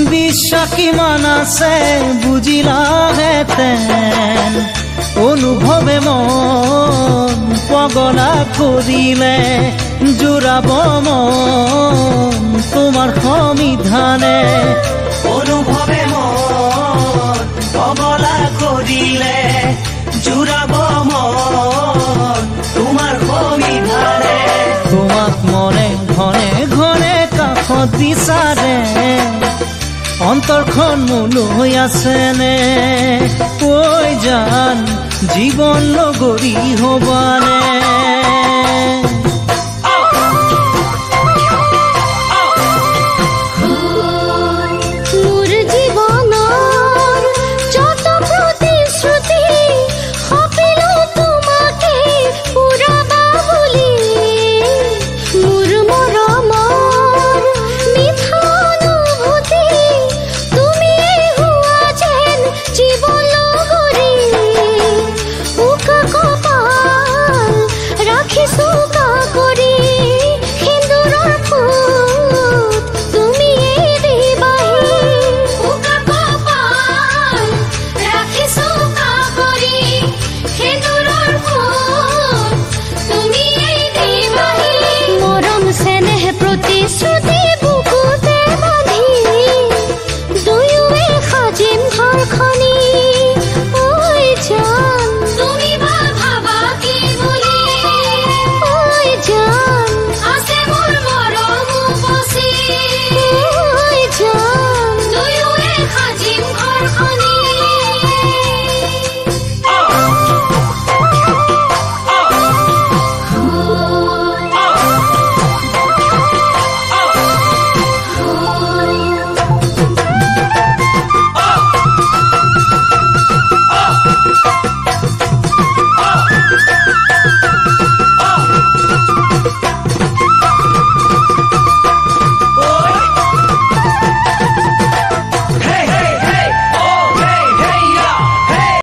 বিশ্বাস কিমান আছে বুজিলাহেঁতেন, অনুভৱে মন পগলা কৰিলে, জোৰাব মন তোমাৰ সমিধানে। অনুভৱে মন পগলা কৰিলে, জোৰাব মন তোমাৰ সমিধানে। তোমাক মনে ঘনে ঘনে কাষত বিচাৰে, অন্তৰখন মোলৈ আছেনে? ঐ জান জীৱন লগৰী হবানে?